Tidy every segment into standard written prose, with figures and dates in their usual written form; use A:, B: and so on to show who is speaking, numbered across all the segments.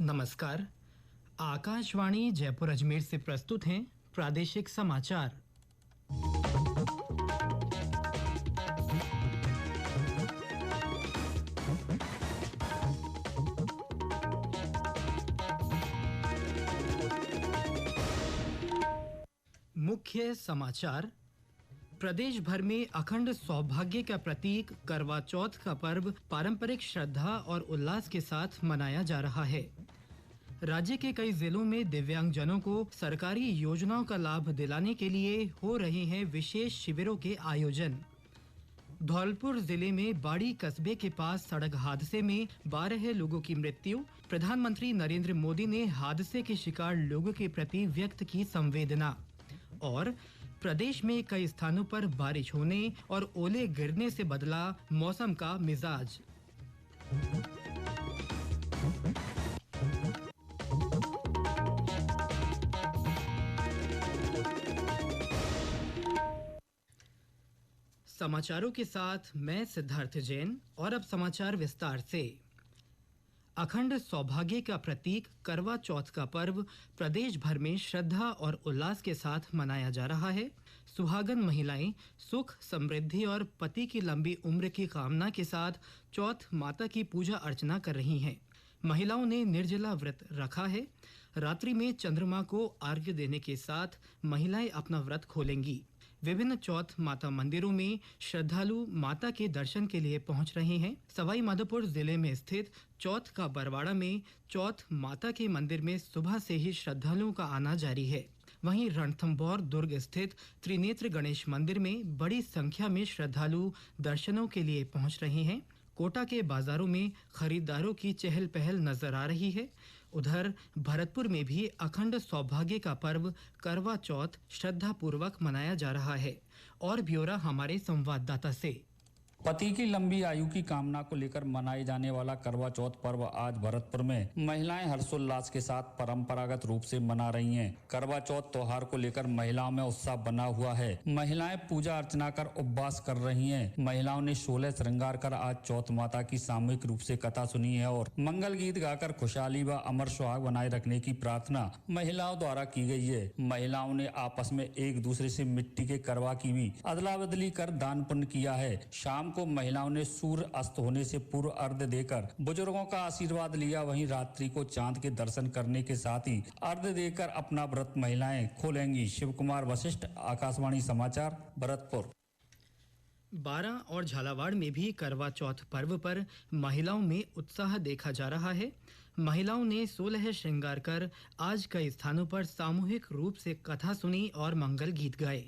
A: नमस्कार। आकाशवाणी जयपुर अजमेर से प्रस्तुत हैं प्रादेशिक समाचार। मुख्य समाचार। प्रदेश भर में अखंड सौभाग्य का प्रतीक करवा चौथ का पर्व पारंपरिक श्रद्धा और उल्लास के साथ मनाया जा रहा है। राज्य के कई जिलों में दिव्यांगजनों को सरकारी योजनाओं का लाभ दिलाने के लिए हो रहे हैं विशेष शिविरों के आयोजन। धौलपुर जिले में बाड़ी कस्बे के पास सड़क हादसे में 12 लोगों की मृत्यु। प्रधानमंत्री नरेंद्र मोदी ने हादसे के शिकार लोगों के प्रति व्यक्त की संवेदना। और प्रदेश में कई स्थानों पर बारिश होने और ओले गिरने से बदला मौसम का मिजाज। समाचारों के साथ मैं सिद्धार्थ जैन। और अब समाचार विस्तार से। अखंड सौभाग्य का प्रतीक करवा चौथ का पर्व प्रदेश भर में श्रद्धा और उल्लास के साथ मनाया जा रहा है। सुहागन महिलाएं सुख, समृद्धि और पति की लंबी उम्र की कामना के साथ चौथ माता की पूजा अर्चना कर रही हैं। महिलाओं ने निर्जला व्रत रखा है। रात्रि में चंद्रमा को अर्घ्य देने के साथ महिलाएं अपना व्रत खोलेंगी। विभिन्न चौथ माता मंदिरों में श्रद्धालु माता के दर्शन के लिए पहुंच रहे हैं। सवाई माधोपुर जिले में स्थित चौथ का बरवाड़ा में चौथ माता के मंदिर में सुबह से ही श्रद्धालुओं का आना जारी है। वहीं रणथंभौर दुर्ग स्थित त्रिनेत्र गणेश मंदिर में बड़ी संख्या में श्रद्धालु दर्शनों के लिए पहुंच रहे हैं। कोटा के बाजारों में खरीदारों की चहल पहल नजर आ रही है। उधर भरतपुर में भी अखंड सौभाग्य का पर्व करवा चौथ श्रद्धा पूर्वक मनाया जा रहा है। और ब्यौरा हमारे संवाददाता से।
B: पति की लंबी आयु की कामना को लेकर मनाए जाने वाला करवा चौथ पर्व आज भरतपुर में महिलाएं हर्षोल्लास के साथ परंपरागत रूप से मना रही हैं। करवा चौथ त्योहार को लेकर महिलाओं में उत्साह बना हुआ है। महिलाएं पूजा अर्चना कर उपवास कर रही हैं। महिलाओं ने 16 श्रृंगार कर आज चौथ माता की सामूहिक रूप से कथा सुनी है और मंगल गीत गाकर खुशहाली व अमर सुहाग बनाए रखने की प्रार्थना महिलाओं द्वारा की गई है। महिलाओं ने आपस में एक दूसरे से मिट्टी के करवा की भी अदला बदली कर दान पुण्य किया है। शाम को महिलाओं ने सूर्य अस्त होने से पूर्व अर्घ्य देकर बुजुर्गों का आशीर्वाद लिया। वहीं रात्रि को चांद के दर्शन करने के साथ ही अर्घ्य देकर अपना व्रत महिलाएं खोलेंगी। शिव कुमार वशिष्ठ, आकाशवाणी समाचार, भरतपुर।
A: बारां और झालावाड़ में भी करवा चौथ पर्व पर महिलाओं में उत्साह देखा जा रहा है। महिलाओं ने 16 श्रृंगार कर आज कई स्थानों पर सामूहिक रूप से कथा सुनी और मंगल गीत गाए।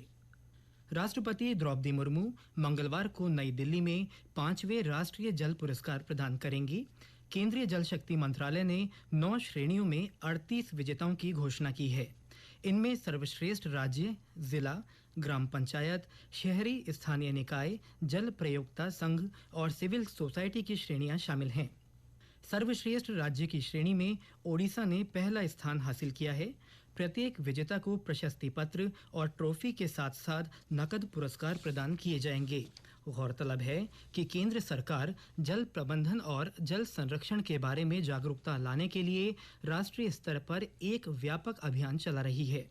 A: राष्ट्रपति द्रौपदी मुर्मू मंगलवार को नई दिल्ली में 5वें राष्ट्रीय जल पुरस्कार प्रदान करेंगी। केंद्रीय जल शक्ति मंत्रालय ने 9 श्रेणियों में 38 विजेताओं की घोषणा की है। इनमें सर्वश्रेष्ठ राज्य, जिला, ग्राम पंचायत, शहरी स्थानीय निकाय, जल प्रयोक्ता संघ और सिविल सोसाइटी की श्रेणियां शामिल हैं। सर्वश्रेष्ठ राज्य की श्रेणी में ओडिशा ने पहला स्थान हासिल किया है। प्रत्येक विजेता को प्रशस्ति पत्र और ट्रॉफी के साथ साथ नकद पुरस्कार प्रदान किए जाएंगे। गौरतलब है कि केंद्र सरकार जल प्रबंधन और जल संरक्षण के बारे में जागरूकता लाने के लिए राष्ट्रीय स्तर पर एक व्यापक अभियान चला रही है।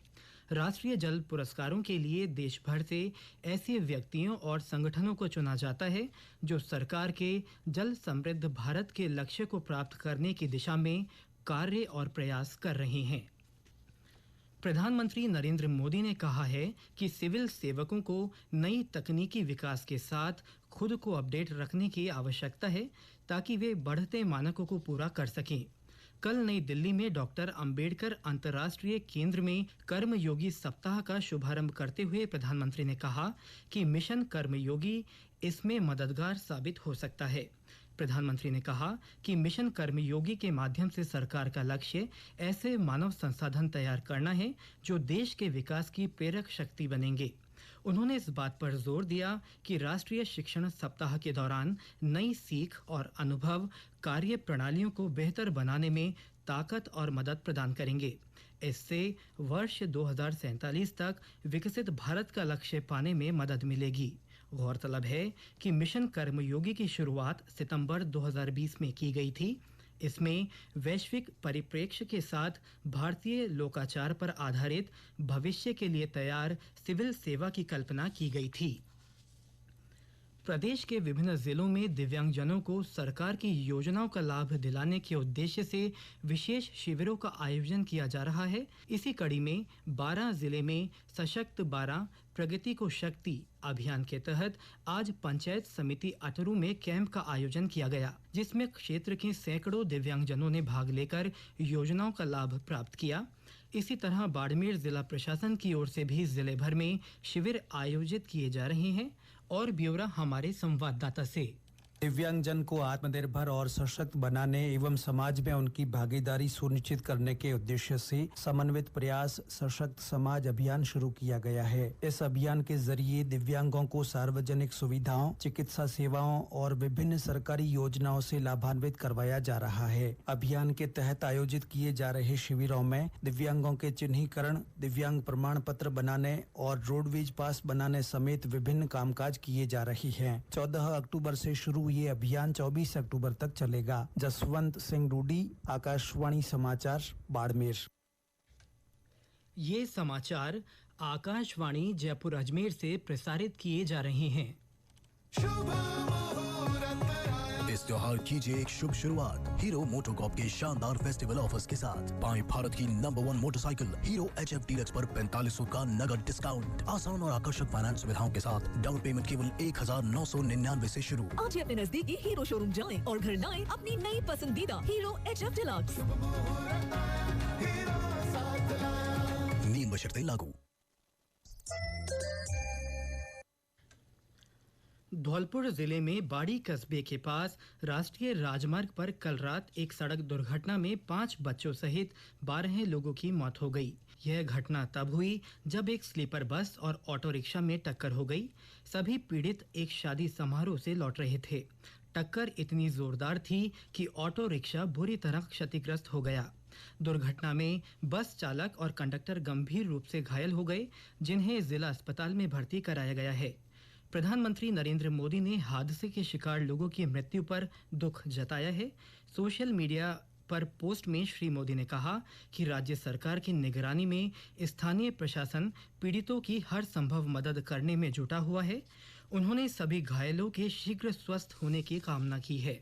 A: राष्ट्रीय जल पुरस्कारों के लिए देश भर से ऐसे व्यक्तियों और संगठनों को चुना जाता है जो सरकार के जल समृद्ध भारत के लक्ष्य को प्राप्त करने की दिशा में कार्य और प्रयास कर रहे हैं। प्रधानमंत्री नरेंद्र मोदी ने कहा है कि सिविल सेवकों को नई तकनीकी विकास के साथ खुद को अपडेट रखने की आवश्यकता है ताकि वे बढ़ते मानकों को पूरा कर सकें। कल नई दिल्ली में डॉक्टर अंबेडकर अंतर्राष्ट्रीय केंद्र में कर्मयोगी सप्ताह का शुभारंभ करते हुए प्रधानमंत्री ने कहा कि मिशन कर्मयोगी इसमें मददगार साबित हो सकता है। प्रधानमंत्री ने कहा कि मिशन कर्मयोगी के माध्यम से सरकार का लक्ष्य ऐसे मानव संसाधन तैयार करना है जो देश के विकास की प्रेरक शक्ति बनेंगे। उन्होंने इस बात पर जोर दिया कि राष्ट्रीय शिक्षण सप्ताह के दौरान नई सीख और अनुभव कार्य प्रणालियों को बेहतर बनाने में ताकत और मदद प्रदान करेंगे। इससे वर्ष 2047 तक विकसित भारत का लक्ष्य पाने में मदद मिलेगी। गौरतलब है कि मिशन कर्मयोगी की शुरुआत सितंबर 2020 में की गई थी। इसमें वैश्विक परिप्रेक्ष्य के साथ भारतीय लोकाचार पर आधारित भविष्य के लिए तैयार सिविल सेवा की कल्पना की गई थी। प्रदेश के विभिन्न जिलों में दिव्यांगजनों को सरकार की योजनाओं का लाभ दिलाने के उद्देश्य से विशेष शिविरों का आयोजन किया जा रहा है। इसी कड़ी में 12 जिले में सशक्त 12 प्रगति को शक्ति अभियान के तहत आज पंचायत समिति अटरू में कैंप का आयोजन किया गया, जिसमें क्षेत्र के सैकड़ों दिव्यांगजनों ने भाग लेकर योजनाओं का लाभ प्राप्त किया। इसी तरह बाड़मेर जिला प्रशासन की ओर से भी जिले भर में शिविर आयोजित किए जा रहे हैं। और ब्यौरा हमारे संवाददाता से।
C: दिव्यांगजन को आत्मनिर्भर और सशक्त बनाने एवं समाज में उनकी भागीदारी सुनिश्चित करने के उद्देश्य से समन्वित प्रयास सशक्त समाज अभियान शुरू किया गया है। इस अभियान के जरिए दिव्यांगों को सार्वजनिक सुविधाओं, चिकित्सा सेवाओं और विभिन्न सरकारी योजनाओं से लाभान्वित करवाया जा रहा है। अभियान के तहत आयोजित किए जा रहे शिविरों में दिव्यांगों के चिन्हीकरण, दिव्यांग प्रमाण पत्र बनाने और रोडवेज पास बनाने समेत विभिन्न कामकाज किए जा रहे हैं। 14 अक्टूबर से शुरू ये अभियान 24 अक्टूबर तक चलेगा। जसवंत सिंह रूडी, आकाशवाणी समाचार, बाड़मेर।
A: ये समाचार आकाशवाणी जयपुर अजमेर से प्रसारित किए जा रहे हैं।
D: इस त्योहार कीजिए एक शुभ शुरुआत हीरो मोटोकॉर्प के शानदार फेस्टिवल ऑफर्स के साथ। पाएं भारत की number 1 motorcycle hero HF deluxe पर 4500 का नगद डिस्काउंट। आसान और आकर्षक फाइनेंस सुविधाओं के साथ डाउन पेमेंट केवल 1999 से शुरू।
E: आज ही अपने नजदीकी हीरो शोरूम जाएं और घर लाएं अपनी नई पसंदीदा हीरो HF डीलक्स।
D: नियम व शर्तें लागू।
A: धौलपुर जिले में बाड़ी कस्बे के पास राष्ट्रीय राजमार्ग पर कल रात एक सड़क दुर्घटना में 5 बच्चों सहित 12 लोगों की मौत हो गई। यह घटना तब हुई जब एक स्लीपर बस और ऑटो रिक्शा में टक्कर हो गई। सभी पीड़ित एक शादी समारोह से लौट रहे थे। टक्कर इतनी जोरदार थी कि ऑटो रिक्शा बुरी तरह क्षतिग्रस्त हो गया। दुर्घटना में बस चालक और कंडक्टर गंभीर रूप से घायल हो गए, जिन्हें जिला अस्पताल में भर्ती कराया गया है। प्रधानमंत्री नरेंद्र मोदी ने हादसे के शिकार लोगों की मृत्यु पर दुख जताया है। सोशल मीडिया पर पोस्ट में श्री मोदी ने कहा कि राज्य सरकार की निगरानी में स्थानीय प्रशासन पीड़ितों की हर संभव मदद करने में जुटा हुआ है। उन्होंने सभी घायलों के शीघ्र स्वस्थ होने की कामना की है।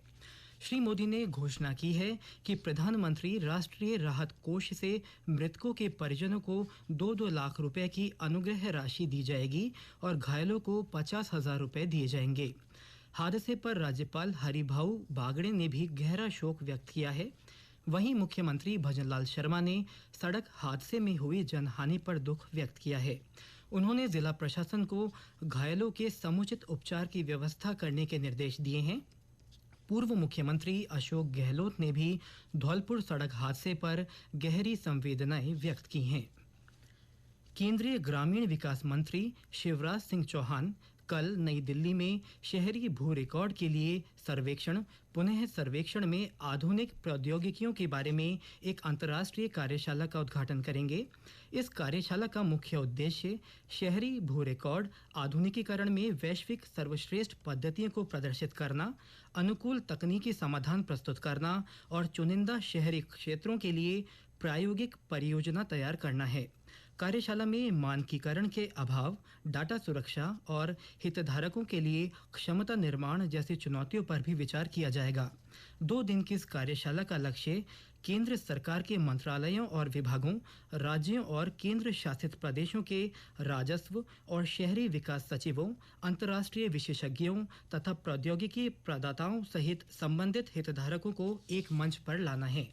A: श्री मोदी ने घोषणा की है कि प्रधानमंत्री राष्ट्रीय राहत कोष से मृतकों के परिजनों को 2-2 लाख रुपए की अनुग्रह राशि दी जाएगी और घायलों को 50,000 रुपए दिए जाएंगे। हादसे पर राज्यपाल हरिभाऊ बागड़े ने भी गहरा शोक व्यक्त किया है। वहीं मुख्यमंत्री भजनलाल शर्मा ने सड़क हादसे में हुई जनहानि पर दुख व्यक्त किया है। उन्होंने जिला प्रशासन को घायलों के समुचित उपचार की व्यवस्था करने के निर्देश दिए हैं। पूर्व मुख्यमंत्री अशोक गहलोत ने भी धौलपुर सड़क हादसे पर गहरी संवेदनाएं व्यक्त की हैं। केंद्रीय ग्रामीण विकास मंत्री शिवराज सिंह चौहान कल नई दिल्ली में शहरी भू रिकॉर्ड के लिए पुनः सर्वेक्षण में आधुनिक प्रौद्योगिकियों के बारे में एक अंतर्राष्ट्रीय कार्यशाला का उद्घाटन करेंगे। इस कार्यशाला का मुख्य उद्देश्य शहरी भू रिकॉर्ड आधुनिकीकरण में वैश्विक सर्वश्रेष्ठ पद्धतियों को प्रदर्शित करना, अनुकूल तकनीकी समाधान प्रस्तुत करना और चुनिंदा शहरी क्षेत्रों के लिए प्रायोगिक परियोजना तैयार करना है। कार्यशाला में मानकीकरण के अभाव, डाटा सुरक्षा और हितधारकों के लिए क्षमता निर्माण जैसी चुनौतियों पर भी विचार किया जाएगा। 2 दिन की इस कार्यशाला का लक्ष्य केंद्र सरकार के मंत्रालयों और विभागों, राज्यों और केंद्र शासित प्रदेशों के राजस्व और शहरी विकास सचिवों, अंतर्राष्ट्रीय विशेषज्ञों तथा प्रौद्योगिकी प्रदाताओं सहित संबंधित हितधारकों को एक मंच पर लाना है।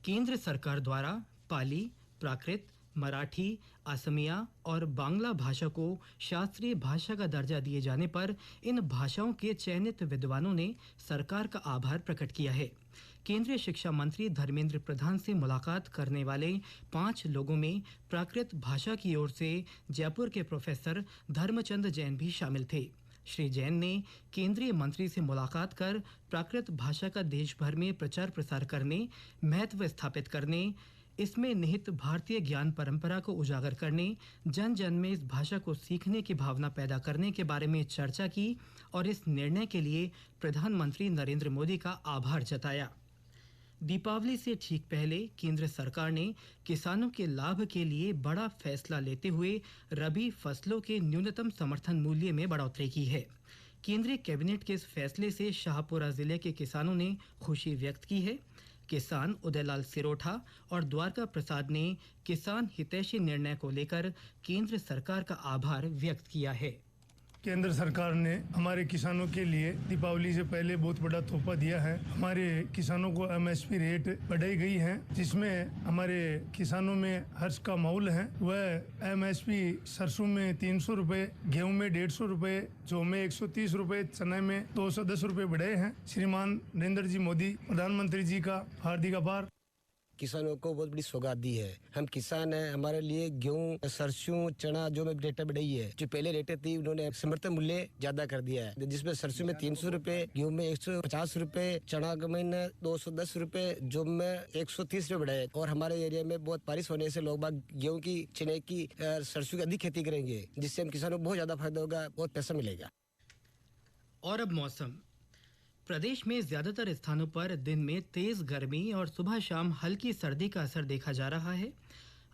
A: केंद्र सरकार द्वारा पाली, प्राकृत, मराठी, असमिया और बांग्ला भाषा को शास्त्रीय भाषा का दर्जा दिए जाने पर इन भाषाओं के चयनित विद्वानों ने सरकार का आभार प्रकट किया है। केंद्रीय शिक्षा मंत्री धर्मेंद्र प्रधान से मुलाकात करने वाले 5 लोगों में प्राकृत भाषा की ओर से जयपुर के प्रोफेसर धर्मचंद जैन भी शामिल थे। श्री जैन ने केंद्रीय मंत्री से मुलाकात कर प्राकृत भाषा का देश भर में प्रचार प्रसार करने, महत्व स्थापित करने, इसमें निहित भारतीय ज्ञान परंपरा को उजागर करने, जन जन में इस भाषा को सीखने की भावना पैदा करने के बारे में चर्चा की और इस निर्णय के लिए प्रधानमंत्री नरेंद्र मोदी का आभार जताया। दीपावली से ठीक पहले केंद्र सरकार ने किसानों के लाभ के लिए बड़ा फैसला लेते हुए रबी फसलों के न्यूनतम समर्थन मूल्य में बढ़ोतरी की है। केंद्रीय कैबिनेट के इस फैसले से शाहपुरा जिले के किसानों ने खुशी व्यक्त की है। किसान उदयलाल सिरोठा और द्वारका प्रसाद ने किसान हितैषी निर्णय को लेकर केंद्र सरकार का आभार व्यक्त किया है।
F: केंद्र सरकार ने हमारे किसानों के लिए दीपावली से पहले बहुत बड़ा तोहफा दिया है। हमारे किसानों को एमएसपी रेट बढ़ाई गई है, जिसमें हमारे किसानों में हर्ष का माहौल है। वह एमएसपी सरसों में 300 रुपए, गेहूं में 150 रुपए, जौ में 130 रुपए, चना में 210 रुपए बढ़ाए हैं। श्रीमान नरेंद्र जी मोदी प्रधानमंत्री जी का हार्दिक आभार।
G: किसानों को बहुत बड़ी सौगात दी है। हम किसान हैं, हमारे लिए गेहूं, सरसों, चना जो में रेटें बढ़ाई है। जो पहले रेटें थी उन्होंने समर्थन मूल्य ज्यादा कर दिया है, जिसमें सरसों में 300 रुपए, गेहूं में 150 रुपए, चना में 210 रुपए, जो में 130 रुपए बढ़ाए। और हमारे एरिया में बहुत बारिश होने से लोग बाग गेहूं की, चने की, सरसों की अधिक खेती करेंगे, जिससे हम किसानों को बहुत ज्यादा फायदा होगा, बहुत पैसा मिलेगा।
A: और अब मौसम। प्रदेश में ज्यादातर स्थानों पर दिन में तेज गर्मी और सुबह शाम हल्की सर्दी का असर देखा जा रहा है।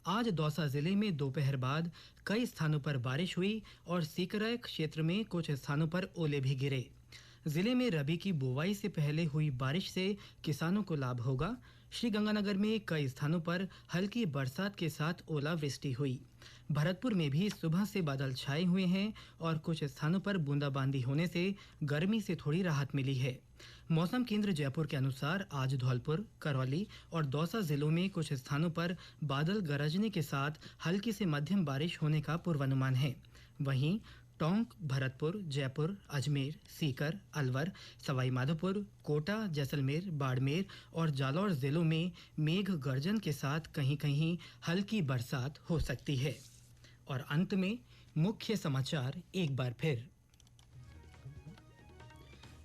A: आज दौसा जिले में दोपहर बाद कई स्थानों पर बारिश हुई और सीकराय क्षेत्र में कुछ स्थानों पर ओले भी गिरे। जिले में रबी की बुवाई से पहले हुई बारिश से किसानों को लाभ होगा। श्रीगंगानगर में कई स्थानों पर हल्की बरसात के साथ ओलावृष्टि हुई। भरतपुर में भी सुबह से बादल छाए हुए हैं और कुछ स्थानों पर बूंदाबांदी होने से गर्मी से थोड़ी राहत मिली है। मौसम केंद्र जयपुर के अनुसार आज धौलपुर, करौली और दौसा जिलों में कुछ स्थानों पर बादल गरजने के साथ हल्की से मध्यम बारिश होने का पूर्वानुमान है। वहीं टोंक, भरतपुर, जयपुर, अजमेर, सीकर, अलवर, सवाई माधोपुर, कोटा, जैसलमेर, बाड़मेर और जालौर जिलों में मेघ गर्जन के साथ कहीं-कहीं हल्की बरसात हो सकती है। और अंत में मुख्य समाचार एक बार फिर।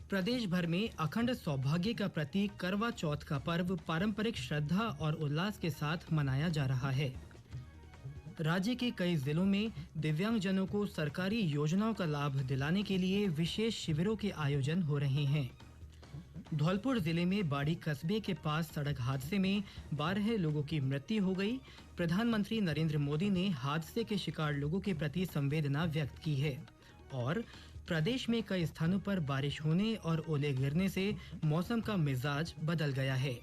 A: प्रदेश भर में अखंड सौभाग्य का प्रतीक करवा चौथ का पर्व पारंपरिक श्रद्धा और उल्लास के साथ मनाया जा रहा है। राज्य के कई जिलों में दिव्यांगजनों को सरकारी योजनाओं का लाभ दिलाने के लिए विशेष शिविरों के आयोजन हो रहे हैं। धौलपुर जिले में बाड़ी कस्बे के पास सड़क हादसे में 12 लोगों की मृत्यु हो गई। प्रधानमंत्री नरेंद्र मोदी ने हादसे के शिकार लोगों के प्रति संवेदना व्यक्त की है। और प्रदेश में कई स्थानों पर बारिश होने और ओले गिरने से मौसम का मिजाज बदल गया है।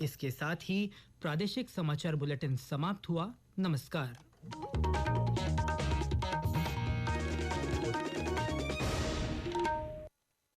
A: इसके साथ ही प्रादेशिक समाचार बुलेटिन समाप्त हुआ। नमस्कार।